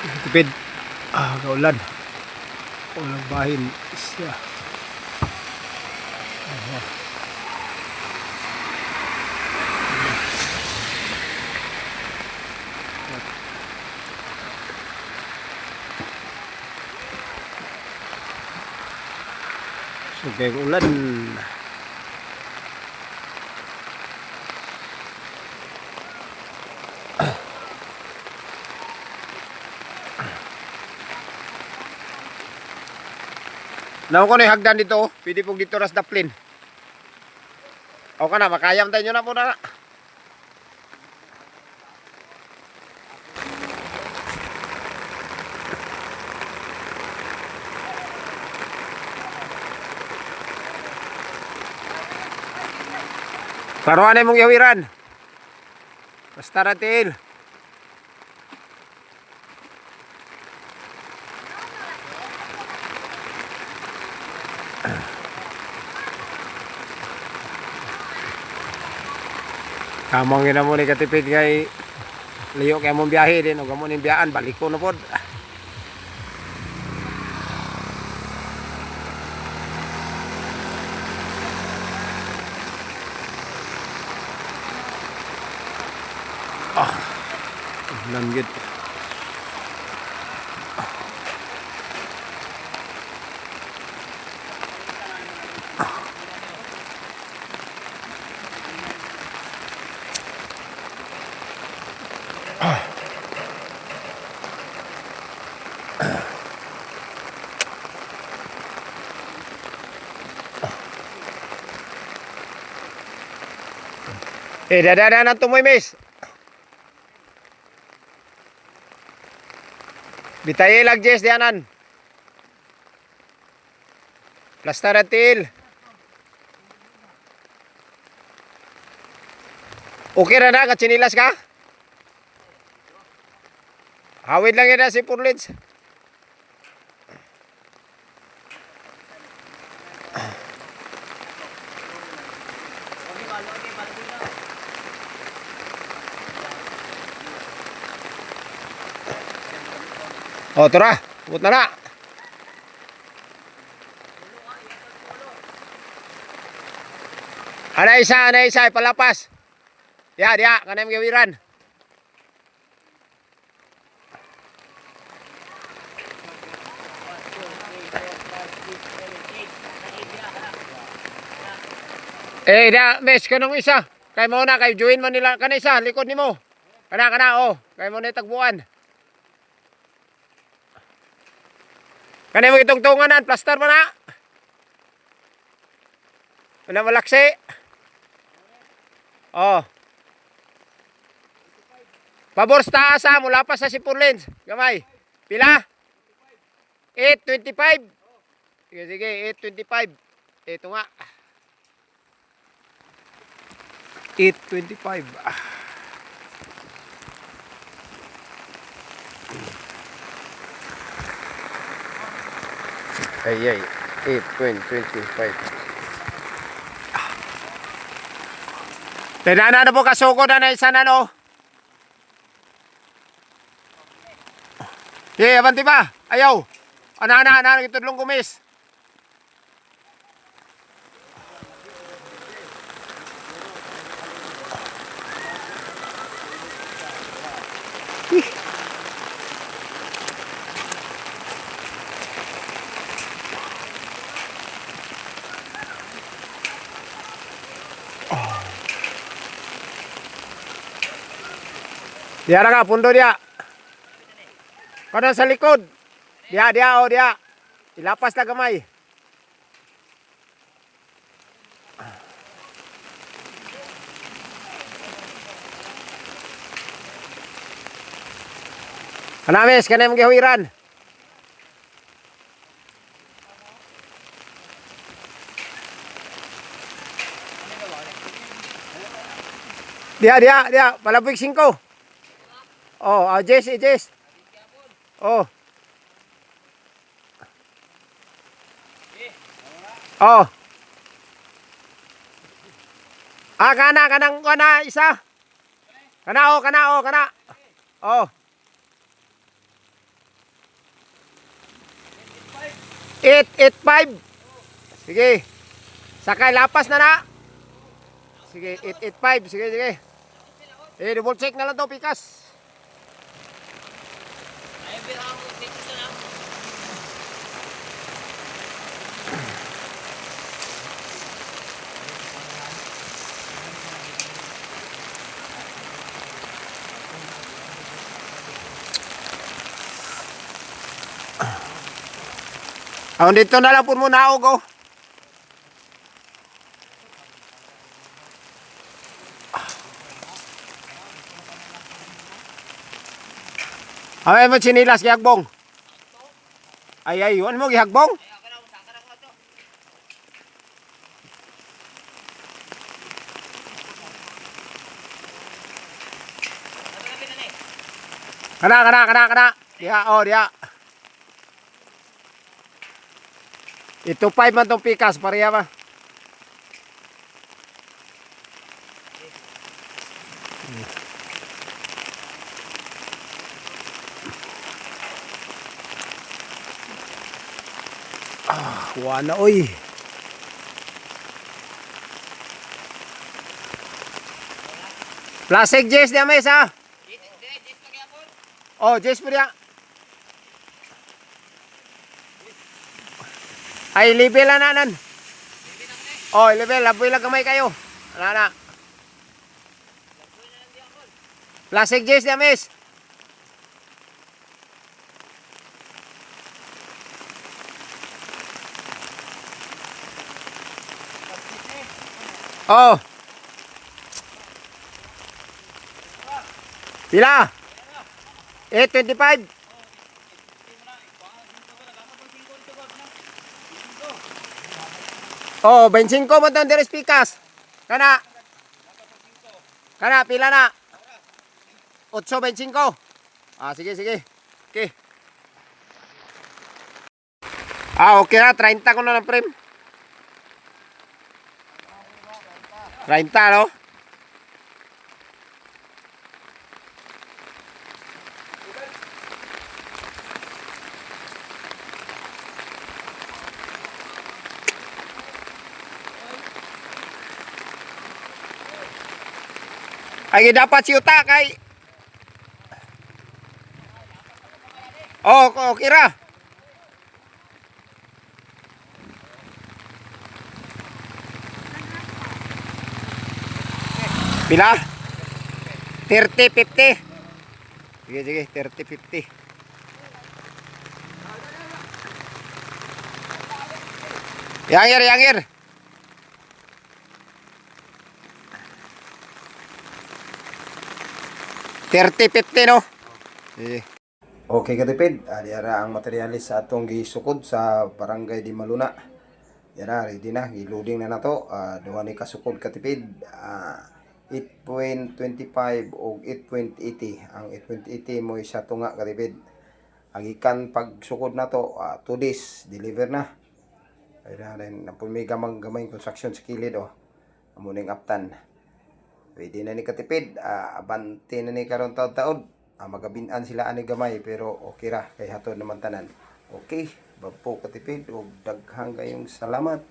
Tipid. Kaulan. Ulang bahin. Isya. Sugay ulan. Naon ko na hagdan dito, pwede pong dito ras daplin. O ka na, makayam tayo na po na. Paruan mong yawiran. Basta natin. Kamang ina mo ni katipid kay liyo kay mong biyahe din ug amo ning biyaan balik ko na pod. Langgit. Dada na tumoy miss. Bitaye lag Jess dianan. Plastaratil. Okay ra na katsinilas ka? Hawid lang yan si Purlins. O, tara. Bukot na na. Ana isa. Palapas. Dia. Kanang gawiran. Dia, mes, kanong isa. Kay mo na, kay join mo nila. Kana isa, likod ni mo. Kana, kay mo na tagbuan. Kanay mo itong tunganan, plaster mo na. Wala malaksi. Oh. Pabor sa taas ha, mula pa sa Sipurlins. Gamay. Pila? 8.25. Sige, 8.25. Ito nga. 8.25. Ay, 8.25. Tinana na po kasuko na isa na no. Abanti ba? Ayaw. Ana, itudlong kumis. Dia na nga, pundo dia. Kano sa likod. Dia. Ilapas na gamay. Kanamis, kanay mong gihuiran. Dia. Palabig 5. Oh, Jess. Oh. Oh. Kana isa. Kana. Oh. 885. Sige. Sakay lapas na na. Sige, 885. Sige, sige. Double check na lang to, pikas. Dito na lang po muna ako. Ay mo sinilas gihagbong. Ay, ano mo gihagbong? Kana. Diha, diha. Ito 5 man tong pikas, pareha ba? Wala oy. Plastic Jess dia mesa. Oh, Jess po dia. Ay, level na nanan. Oh, level. Laboy lang kamay kayo. Ana. Plastic Jess dia mes. Oh. Pila? 825. Oh, 25 mo tong deres pikas. Kana pila na? 8.25. Sige. Okay. Okay na, 30 ko na ng frame. 30, no? Ay, dapat siyuta kay... Okay ra. Pila? 30, 50. Sige, 30, 50. Yangir. 30-50, no? Okay katipid, diara ang materialis sa atong gisukod sa barangay di Maluna. Yan ready na, i-loading na nato. Duha ni kasukod katipid. 8.25 o 8.80. Ang 8.80 mo isa tunga katipid. Ang ikan pagsukod na to, 2 days, deliver na. Ayun na po may gamay construction sa kilid, amo ning aptan. Pwede na ni katipid, abante na ni karon taod-taod. Magabinan sila ani gamay pero okay ra kay hatod naman tanan. Okay, bapo katipid ug daghang kayong salamat.